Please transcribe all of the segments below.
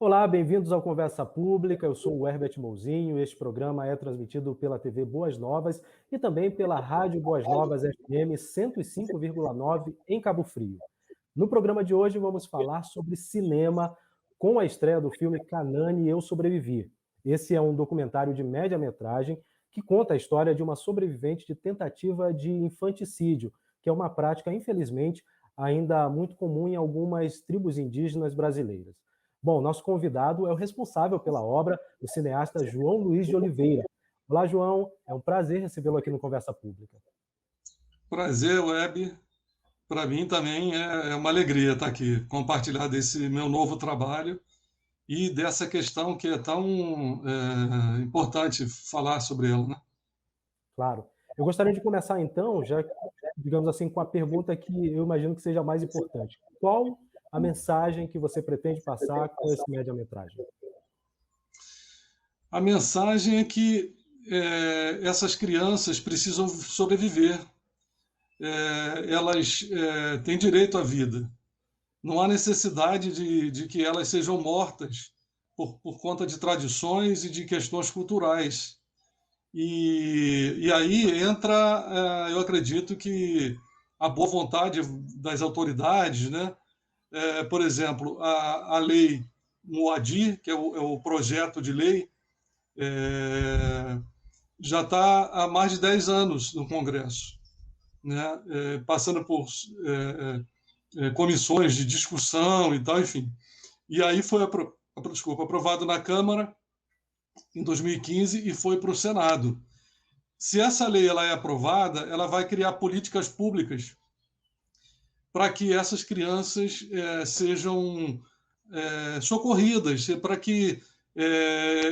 Olá, bem-vindos ao Conversa Pública. Eu sou o Herbert Mouzinho. Este programa é transmitido pela TV Boas Novas e também pela Rádio Boas Novas FM 105,9 em Cabo Frio. No programa de hoje vamos falar sobre cinema com a estreia do filme Canane Eu Sobrevivi. Esse é um documentário de média-metragem que conta a história de uma sobrevivente de tentativa de infanticídio, que é uma prática, infelizmente, ainda muito comum em algumas tribos indígenas brasileiras. Bom, nosso convidado é o responsável pela obra, o cineasta João Luiz de Oliveira. Olá, João, é um prazer recebê-lo aqui no Conversa Pública. Prazer, Web. Para mim também é uma alegria estar aqui, compartilhar desse meu novo trabalho e dessa questão que é tão importante falar sobre ela, né? Claro. Eu gostaria de começar então, já, digamos assim, com a pergunta que eu imagino que seja a mais importante. Qual a mensagem que você pretende passar com esse média-metragem? A mensagem é que essas crianças precisam sobreviver. Elas têm direito à vida. Não há necessidade de que elas sejam mortas por conta de tradições e de questões culturais. E aí entra, eu acredito que a boa vontade das autoridades, né? Por exemplo, a lei Moadi, que é o projeto de lei, já está há mais de 10 anos no Congresso, né? Passando por comissões de discussão e tal, enfim. E aí foi aprovado na Câmara em 2015 e foi para o Senado. Se essa lei ela é aprovada, ela vai criar políticas públicas para que essas crianças sejam socorridas, para que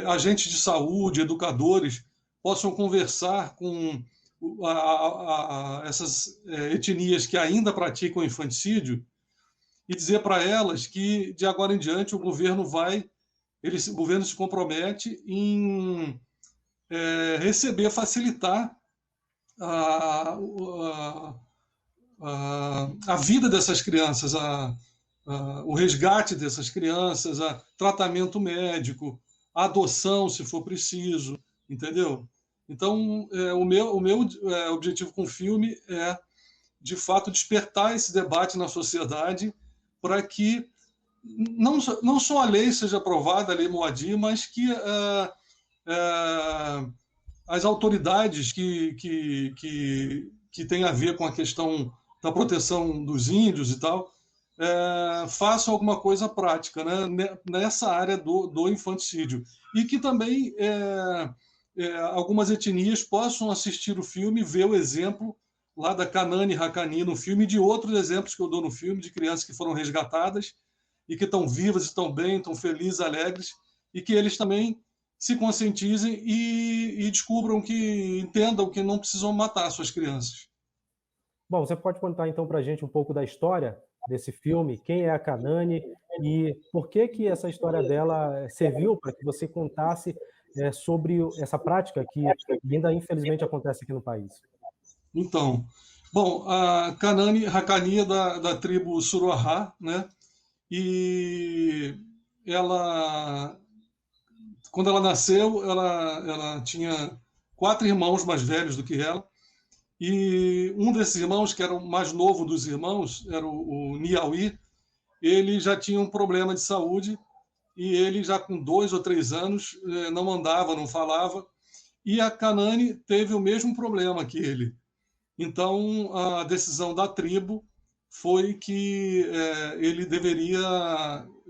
agentes de saúde, educadores, possam conversar com essas etnias que ainda praticam infanticídio e dizer para elas que, de agora em diante, o governo se compromete em receber, facilitar a, a vida dessas crianças, o resgate dessas crianças, tratamento médico, adoção, se for preciso, entendeu? Então, o meu objetivo com o filme é, de fato, despertar esse debate na sociedade para que não só a lei seja aprovada, a lei Moadi, mas que as autoridades que têm a ver com a questão da proteção dos índios e tal, façam alguma coisa prática, né, nessa área do infanticídio. E que também algumas etnias possam assistir o filme e ver o exemplo lá da Kanani Hakani no filme e de outros exemplos que eu dou no filme, de crianças que foram resgatadas e que estão vivas, estão bem, estão felizes, alegres, e que eles também se conscientizem e descubram entendam que não precisam matar suas crianças. Bom, você pode contar então para a gente um pouco da história desse filme? Quem é a Kanane e por que que essa história dela serviu para que você contasse sobre essa prática que ainda infelizmente acontece aqui no país? Então, bom, a Kanani Hakani é da tribo Suruahá, né? E ela, quando ela nasceu, ela tinha 4 irmãos mais velhos do que ela. E um desses irmãos, que era o mais novo dos irmãos, era o Niauí, ele já tinha um problema de saúde e ele já com 2 ou 3 anos não andava, não falava. E a Kanani teve o mesmo problema que ele. Então a decisão da tribo foi que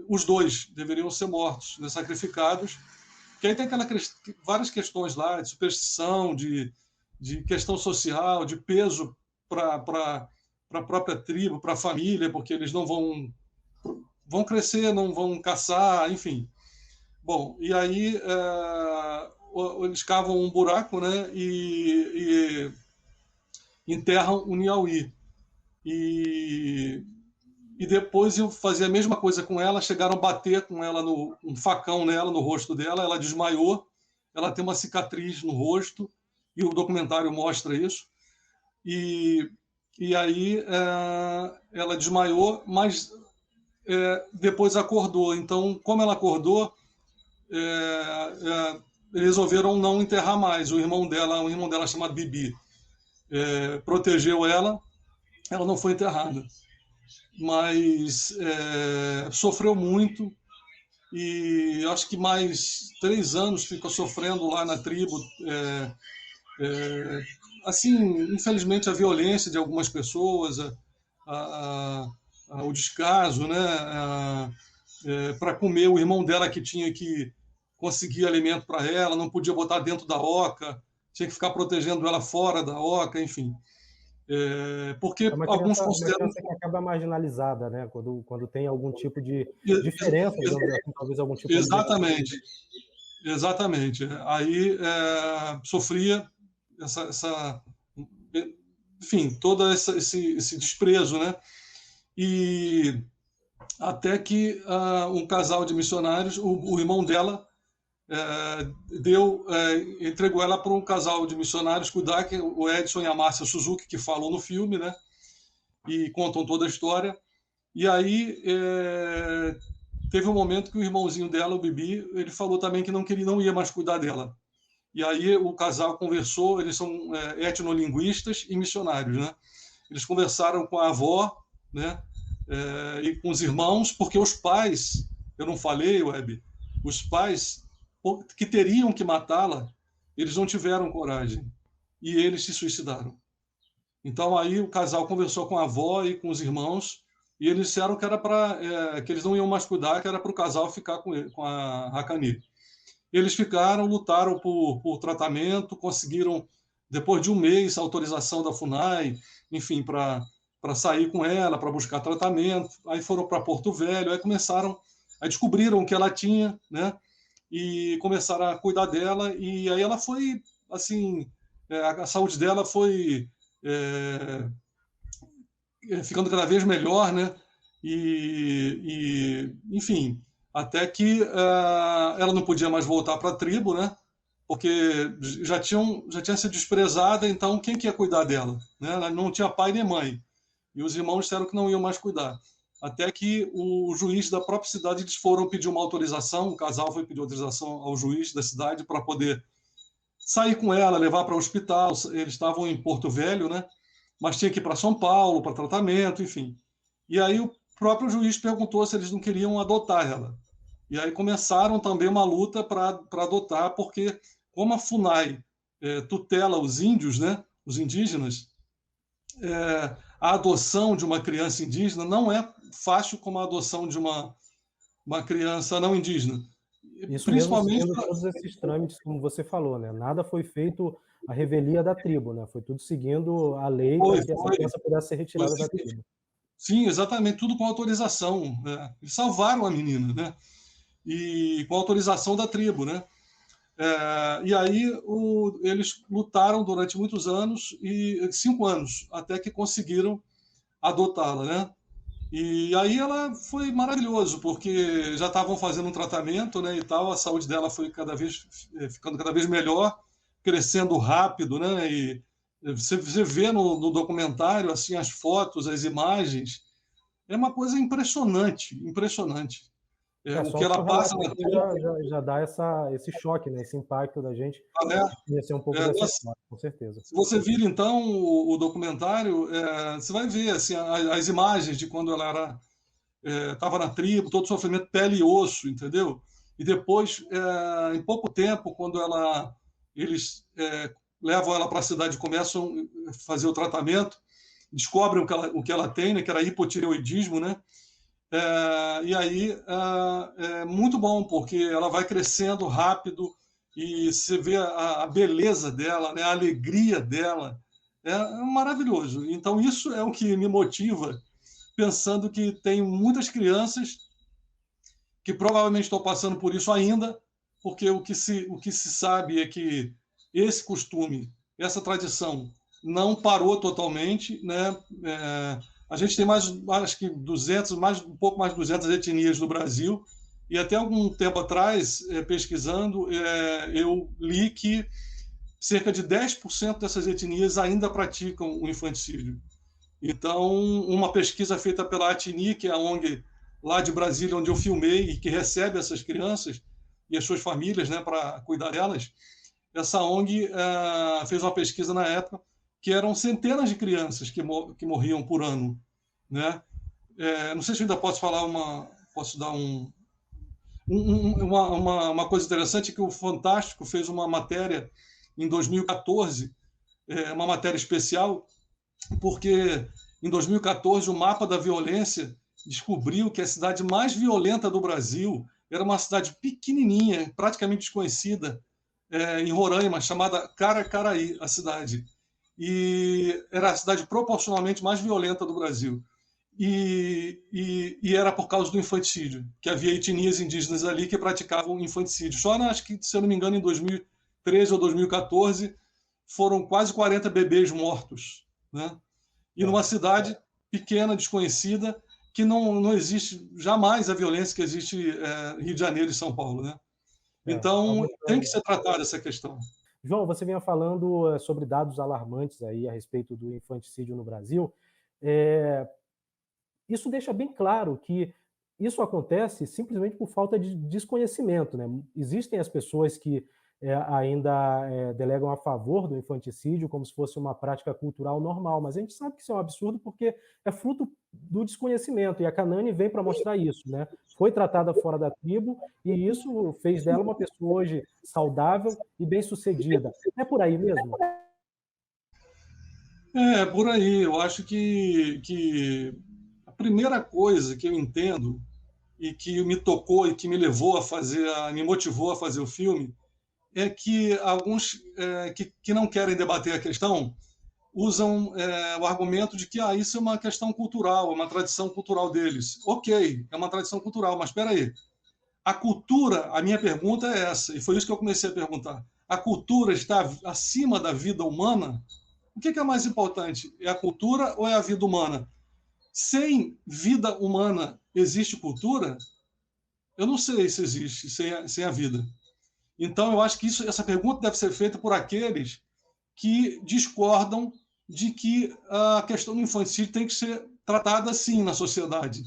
os dois deveriam ser mortos, né, sacrificados. Que aí tem várias questões lá de superstição, de questão social, de peso para a própria tribo, para a família, porque eles não vão crescer, não vão caçar, enfim. Bom, e aí eles cavam um buraco, né, e enterram o Niauí. E, e depois eu fazia a mesma coisa com ela, chegaram a bater com ela um facão nela, no rosto dela, ela desmaiou, ela tem uma cicatriz no rosto, e o documentário mostra isso. E aí ela desmaiou, mas depois acordou. Então, como ela acordou, resolveram não enterrar mais. O irmão dela chamado Bibi, protegeu ela, ela não foi enterrada. Mas sofreu muito, e acho que mais 3 anos ficou sofrendo lá na tribo. Assim, infelizmente, a violência de algumas pessoas, o descaso, né? Para comer, o irmão dela que tinha que conseguir alimento para ela, não podia botar dentro da oca, tinha que ficar protegendo ela fora da oca, enfim. Porque alguns Uma consideram... criança que acaba marginalizada, né? Quando tem algum tipo de diferença, digamos assim, talvez algum tipo de... Exatamente, exatamente. Aí sofria enfim, todo esse desprezo, né? E até que um casal de missionários, o irmão dela, entregou ela para um casal de missionários cuidar, que é o Edson e a Márcia Suzuki, que falam no filme, né? E contam toda a história. E aí teve um momento que o irmãozinho dela, o Bibi, ele falou também que não ia mais cuidar dela. E aí o casal conversou, eles são etnolinguistas e missionários, né? Eles conversaram com a avó, né? E com os irmãos, porque os pais, eu não falei, Web, os pais que teriam que matá-la, eles não tiveram coragem e eles se suicidaram. Então aí o casal conversou com a avó e com os irmãos e eles disseram que era que eles não iam mais cuidar, que era para o casal ficar com a Hakani. Eles ficaram, lutaram por tratamento, conseguiram, depois de 1 mês, a autorização da FUNAI, enfim, para sair com ela, para buscar tratamento. Aí foram para Porto Velho, aí descobriram o que ela tinha, né? E começaram a cuidar dela, e aí ela foi, assim, a saúde dela foi ficando cada vez melhor, né? Enfim, até que ela não podia mais voltar para a tribo, né? Porque já tinha sido desprezada, então quem que ia cuidar dela? Né? Ela não tinha pai nem mãe. E os irmãos disseram que não iam mais cuidar. Até que o juiz da própria cidade, eles foram pedir uma autorização, o casal foi pedir autorização ao juiz da cidade para poder sair com ela, levar para o hospital. Eles estavam em Porto Velho, né? Mas tinha que ir para São Paulo, para tratamento, enfim. E aí o próprio juiz perguntou se eles não queriam adotar ela. E aí começaram também uma luta para adotar, porque como a FUNAI tutela os índios, né, os indígenas, a adoção de uma criança indígena não é fácil como a adoção de uma criança não indígena. Isso mesmo, seguindo todos esses trâmites, como você falou, né? Nada foi feito à revelia da tribo, né? Foi tudo seguindo a lei para que essa criança pudesse ser retirada da tribo. Sim, exatamente, tudo com autorização. Né? Eles salvaram a menina, né? E com autorização da tribo, né? E aí eles lutaram durante muitos anos, 5 anos, até que conseguiram adotá-la, né? E aí ela foi maravilhoso, porque já estavam fazendo um tratamento, né, e tal, a saúde dela foi ficando cada vez melhor, crescendo rápido, né? E você vê no documentário assim as fotos, as imagens, é uma coisa impressionante, impressionante. O que ela passa na já dá esse choque, né? Esse impacto da gente conhecer um pouco dessa história, com certeza. Se você vir, então, o documentário, você vai ver assim, as imagens de quando ela estava na tribo, todo o sofrimento, pele e osso, entendeu? E depois, em pouco tempo, quando eles levam ela para a cidade e começam a fazer o tratamento, descobrem o que ela tem, né, que era hipotireoidismo, né? E aí é muito bom, porque ela vai crescendo rápido e você vê a beleza dela, né, a alegria dela. É maravilhoso. Então, isso é o que me motiva, pensando que tem muitas crianças que provavelmente estão passando por isso ainda, porque o que se sabe é que esse costume, essa tradição, não parou totalmente, né? A gente tem acho que um pouco mais de 200 etnias no Brasil, e até algum tempo atrás, pesquisando, eu li que cerca de 10% dessas etnias ainda praticam o infanticídio. Então, uma pesquisa feita pela ATNI, que é a ONG lá de Brasília, onde eu filmei, e que recebe essas crianças e as suas famílias, né, para cuidar delas. Essa ONG fez uma pesquisa na época que eram centenas de crianças que morriam por ano, né? Não sei se eu ainda posso dar uma coisa interessante, que o Fantástico fez uma matéria em 2014, uma matéria especial, porque em 2014 o Mapa da Violência descobriu que a cidade mais violenta do Brasil era uma cidade pequenininha, praticamente desconhecida, em Roraima, chamada Caracaraí, a cidade. E era a cidade proporcionalmente mais violenta do Brasil. E era por causa do infanticídio, que havia etnias indígenas ali que praticavam infanticídio. Só, acho que, se eu não me engano, em 2013 ou 2014, foram quase 40 bebês mortos, né? E numa cidade pequena, desconhecida, que não existe jamais a violência que existe em Rio de Janeiro e São Paulo, né? Então, tem que ser tratada essa questão. João, você vinha falando sobre dados alarmantes aí a respeito do infanticídio no Brasil. Isso deixa bem claro que isso acontece simplesmente por falta de desconhecimento, né? Existem as pessoas que ainda delegam a favor do infanticídio como se fosse uma prática cultural normal, mas a gente sabe que isso é um absurdo porque é fruto do desconhecimento, e a Kanani vem para mostrar isso, né? Foi tratada fora da tribo e isso fez dela uma pessoa hoje saudável e bem-sucedida. É por aí mesmo? Por aí. Eu acho que a primeira coisa que eu entendo e que me tocou e que me levou a fazer, me motivou a fazer o filme, é que alguns que não querem debater a questão usam o argumento de que isso é uma questão cultural, é uma tradição cultural deles. Ok, é uma tradição cultural, mas espera aí. A cultura, a minha pergunta é essa, e foi isso que eu comecei a perguntar. A cultura está acima da vida humana? O que é mais importante? É a cultura ou é a vida humana? Sem vida humana existe cultura? Eu não sei se existe sem a vida. Então, eu acho que essa pergunta deve ser feita por aqueles que discordam de que a questão do infanticídio tem que ser tratada assim na sociedade.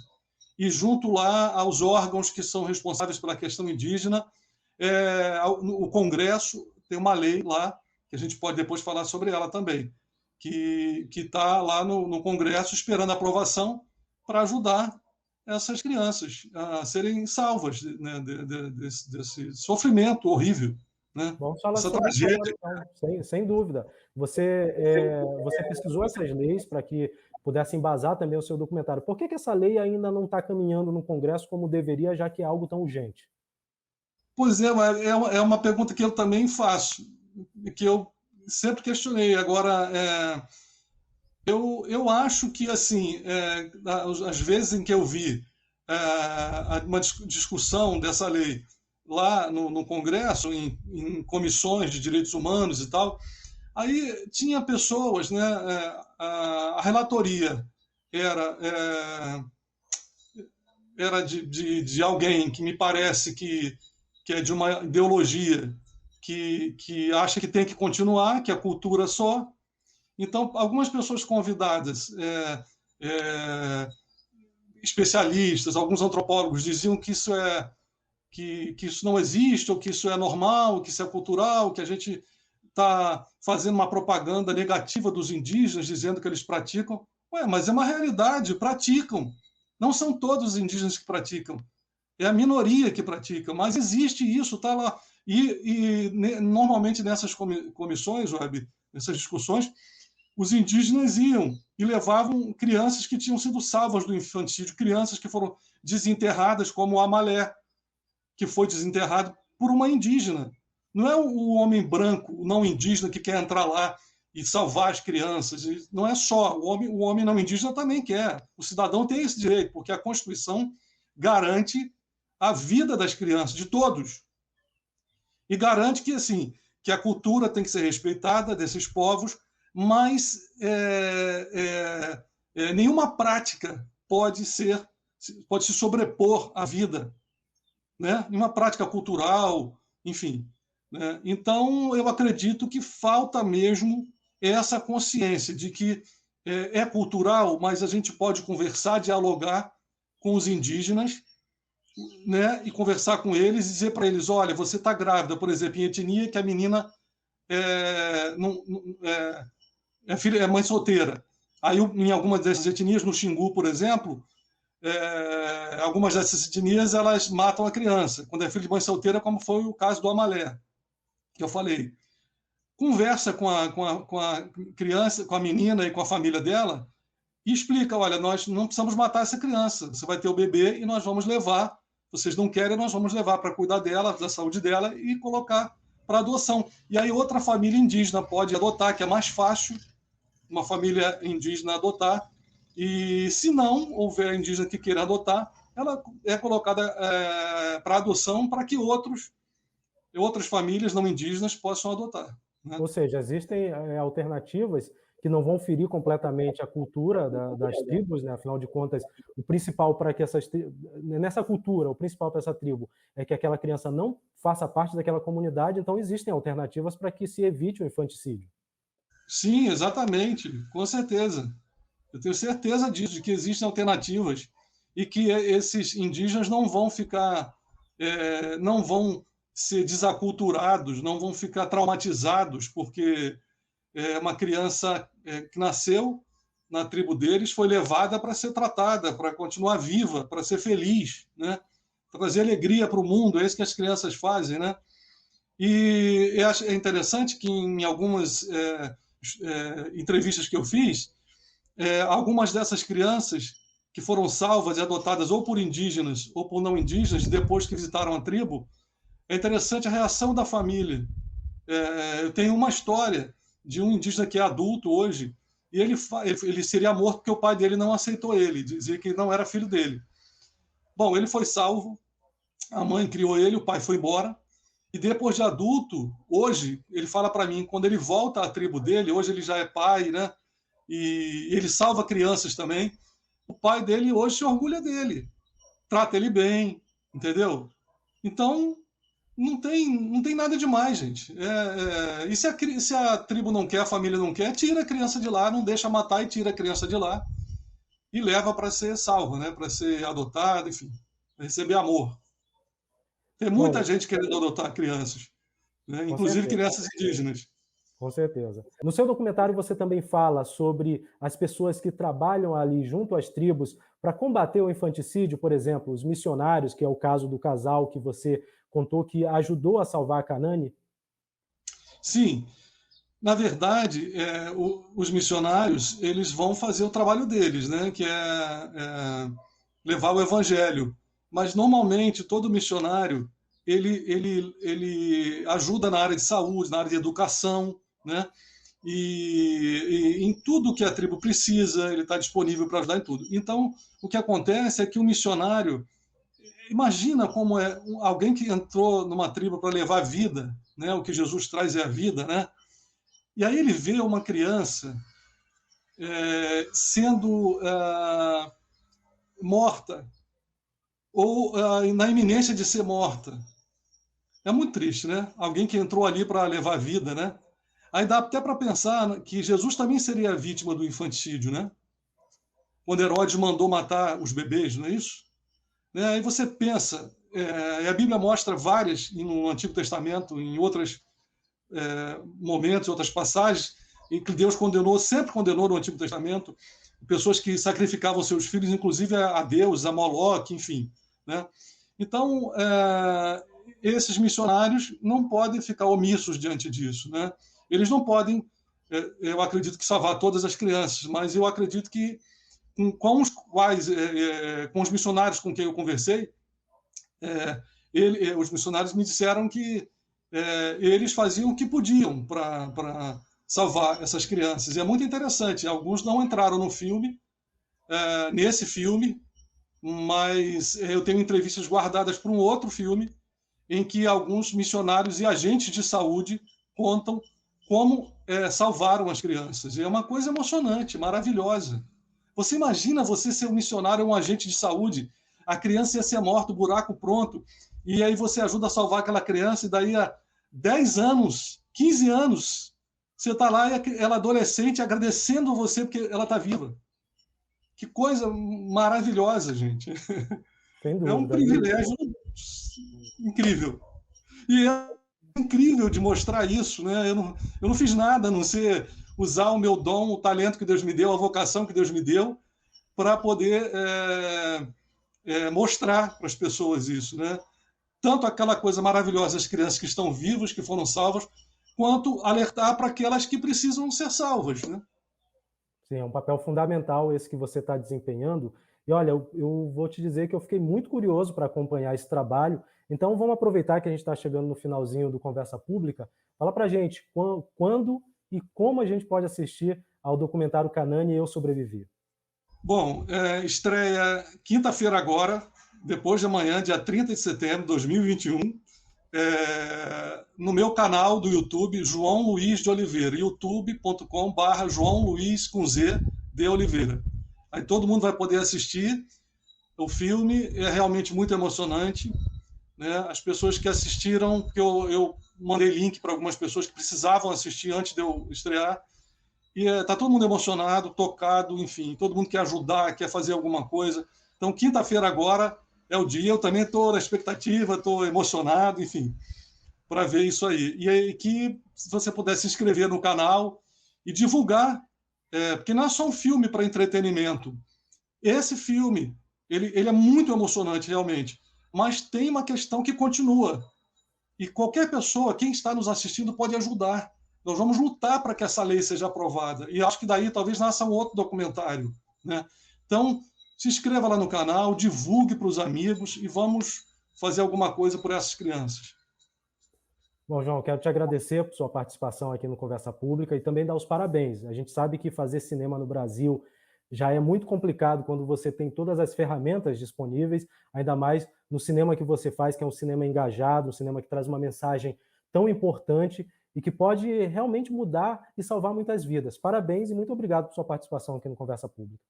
E junto lá aos órgãos que são responsáveis pela questão indígena, o Congresso tem uma lei lá, que a gente pode depois falar sobre ela também, que está lá no Congresso esperando a aprovação para ajudar essas crianças a serem salvas, né, desse sofrimento horrível, né? Vamos falar Essa sobre isso agora, tragédia. então, sem dúvida. Você pesquisou essas leis para que pudesse embasar também o seu documentário. Por que essa lei ainda não está caminhando no Congresso como deveria, já que é algo tão urgente? Pois é uma pergunta que eu também faço, que eu sempre questionei. Agora, eu acho que, assim, as vezes em que eu vi uma discussão dessa lei lá no Congresso, em comissões de direitos humanos e tal, aí tinha pessoas, né? A relatoria era, era de alguém que me parece que é de uma ideologia que acha que tem que continuar, que é a cultura só. Então, algumas pessoas convidadas, especialistas, alguns antropólogos, diziam que que isso não existe, ou que isso é normal, que isso é cultural, que a gente está fazendo uma propaganda negativa dos indígenas, dizendo que eles praticam. Ué, mas é uma realidade, praticam. Não são todos os indígenas que praticam, é a minoria que pratica, mas existe isso, está lá. Normalmente nessas comissões, Web, nessas discussões, os indígenas iam e levavam crianças que tinham sido salvas do infanticídio, crianças que foram desenterradas, como o Amalé, que foi desenterrado por uma indígena. Não é o homem branco, o não indígena, que quer entrar lá e salvar as crianças. Não é só. O homem não indígena também quer. O cidadão tem esse direito, porque a Constituição garante a vida das crianças, de todos. E garante que, assim, que a cultura tem que ser respeitada desses povos, mas nenhuma prática pode se sobrepor à vida, né? Nenhuma prática cultural, enfim. Né? Então, eu acredito que falta mesmo essa consciência de que é cultural, mas a gente pode conversar, dialogar com os indígenas, né, e conversar com eles e dizer para eles, olha, você está grávida, por exemplo, em etnia que a menina é mãe solteira. Aí, em algumas dessas etnias, no Xingu, por exemplo, algumas dessas etnias elas matam a criança, quando é filho de mãe solteira, como foi o caso do Amalé, que eu falei. Conversa com a criança, com a menina e com a família dela, e explica, olha, nós não precisamos matar essa criança, você vai ter o bebê e nós vamos levar, vocês não querem, nós vamos levar para cuidar dela, da saúde dela e colocar para adoção. E aí outra família indígena pode adotar, que é mais fácil uma família indígena adotar, e se não houver indígena que queira adotar, ela é colocada para adoção para que outras famílias não indígenas possam adotar. Né? Ou seja, existem alternativas que não vão ferir completamente a cultura das tribos, né? Afinal de contas, o principal para que nessa cultura, o principal para essa tribo é que aquela criança não faça parte daquela comunidade, então existem alternativas para que se evite o infanticídio. Sim, exatamente, com certeza. Eu tenho certeza disso, de que existem alternativas e que esses indígenas não vão ficar, não vão ser desaculturados, não vão ficar traumatizados, porque uma criança que nasceu na tribo deles foi levada para ser tratada, para continuar viva, para ser feliz, né? Trazer alegria para o mundo, é isso que as crianças fazem, né? E é interessante que em algumas entrevistas que eu fiz, algumas dessas crianças que foram salvas e adotadas ou por indígenas ou por não indígenas, depois que visitaram a tribo, é interessante a reação da família. Eu tenho uma história de um indígena que é adulto hoje, e ele seria morto porque o pai dele não aceitou ele, dizia que não era filho dele. Bom, ele foi salvo, a mãe criou ele, o pai foi embora, e depois de adulto, hoje, ele fala para mim, quando ele volta à tribo dele, hoje ele já é pai, né? E ele salva crianças também, o pai dele hoje se orgulha dele, trata ele bem, entendeu? Então, não tem nada demais, gente. E se a tribo não quer, a família não quer, tira a criança de lá, não deixa matar e tira a criança de lá e leva para ser salva, né? Para ser adotada, enfim, receber amor. Tem muita Bom, gente querendo adotar crianças, né? com Inclusive certeza. crianças indígenas. Com certeza. No seu documentário, você também fala sobre as pessoas que trabalham ali junto às tribos para combater o infanticídio, por exemplo, os missionários, que é o caso do casal que você contou que ajudou a salvar a Canani. Sim, na verdade, os missionários eles vão fazer o trabalho deles, né? Que é levar o evangelho. Mas normalmente todo missionário ele ajuda na área de saúde, na área de educação, né? E em tudo que a tribo precisa, ele está disponível para ajudar em tudo. Então, o que acontece é que o missionário, imagina como é alguém que entrou numa tribo para levar vida, né? O que Jesus traz é a vida, né? E aí ele vê uma criança sendo morta ou na iminência de ser morta. É muito triste, né? Alguém que entrou ali para levar vida, né? Aí dá até para pensar que Jesus também seria vítima do infanticídio, né? Quando Herodes mandou matar os bebês, não é isso? Aí você pensa, a Bíblia mostra várias, no Antigo Testamento, em outros momentos, outras passagens, em que Deus condenou, sempre condenou no Antigo Testamento, pessoas que sacrificavam seus filhos, inclusive a Deus, a Moloque, enfim. Né? Então, esses missionários não podem ficar omissos diante disso. Né? Eles não podem, eu acredito que salvar todas as crianças, mas eu acredito que com os missionários com quem eu conversei, os missionários me disseram que eles faziam o que podiam para salvar essas crianças. E é muito interessante. Alguns não entraram no filme, nesse filme, mas eu tenho entrevistas guardadas para um outro filme em que alguns missionários e agentes de saúde contam como salvaram as crianças. E é uma coisa emocionante, maravilhosa. Você imagina você ser um missionário, um agente de saúde, a criança ia ser morta, o buraco pronto, e aí você ajuda a salvar aquela criança, e daí a 10 anos, 15 anos, você está lá e ela adolescente agradecendo você porque ela está viva. Que coisa maravilhosa, gente. Sem É um dúvida. privilégio incrível. E é incrível de mostrar isso, né? Eu não fiz nada a não ser usar o meu dom, o talento que Deus me deu, a vocação que Deus me deu, para poder mostrar para as pessoas isso, né? Tanto aquela coisa maravilhosa das crianças que estão vivas, que foram salvas, quanto alertar para aquelas que precisam ser salvas, né? Sim, é um papel fundamental esse que você está desempenhando. E olha, eu vou te dizer que eu fiquei muito curioso para acompanhar esse trabalho. Então, vamos aproveitar que a gente está chegando no finalzinho do Conversa Pública. Fala para a gente quando e como a gente pode assistir ao documentário Canani e Eu Sobrevivi. Bom, estreia quinta-feira agora, depois de amanhã, dia 30 de setembro de 2021, no meu canal do YouTube, João Luiz de Oliveira, youtube.com/, João Luiz com Z de Oliveira. Aí todo mundo vai poder assistir. O filme é realmente muito emocionante, né? As pessoas que assistiram, que eu mandei link para algumas pessoas que precisavam assistir antes de eu estrear, e está todo mundo emocionado, tocado, enfim, todo mundo quer ajudar, quer fazer alguma coisa. Então, quinta-feira agora é o dia, eu também estou na expectativa, estou emocionado, enfim, para ver isso aí. E aí que, se você puder se inscrever no canal e divulgar, porque não é só um filme para entretenimento. Esse filme, ele é muito emocionante, realmente, mas tem uma questão que continua. E qualquer pessoa, quem está nos assistindo, pode ajudar. Nós vamos lutar para que essa lei seja aprovada. E acho que daí talvez nasça um outro documentário, né? Então, se inscreva lá no canal, divulgue para os amigos e vamos fazer alguma coisa por essas crianças. Bom, João, quero te agradecer por sua participação aqui no Conversa Pública e também dar os parabéns. A gente sabe que fazer cinema no Brasil já é muito complicado quando você tem todas as ferramentas disponíveis, ainda mais no cinema que você faz, que é um cinema engajado, um cinema que traz uma mensagem tão importante e que pode realmente mudar e salvar muitas vidas. Parabéns e muito obrigado por sua participação aqui no Conversa Pública.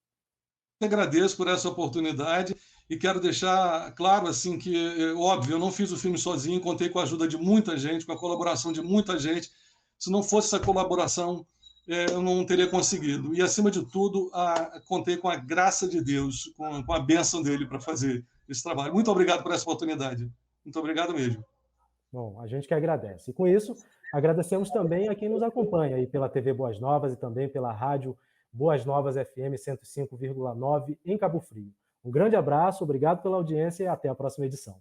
Eu agradeço por essa oportunidade e quero deixar claro assim que, óbvio, eu não fiz o filme sozinho, contei com a ajuda de muita gente, com a colaboração de muita gente. Se não fosse essa colaboração, eu não teria conseguido. E, acima de tudo, contei com a graça de Deus, com a bênção dele para fazer esse trabalho. Muito obrigado por essa oportunidade. Muito obrigado mesmo. Bom, a gente que agradece. E com isso, agradecemos também a quem nos acompanha aí pela TV Boas Novas e também pela rádio Boas Novas FM 105,9 em Cabo Frio. Um grande abraço, obrigado pela audiência e até a próxima edição.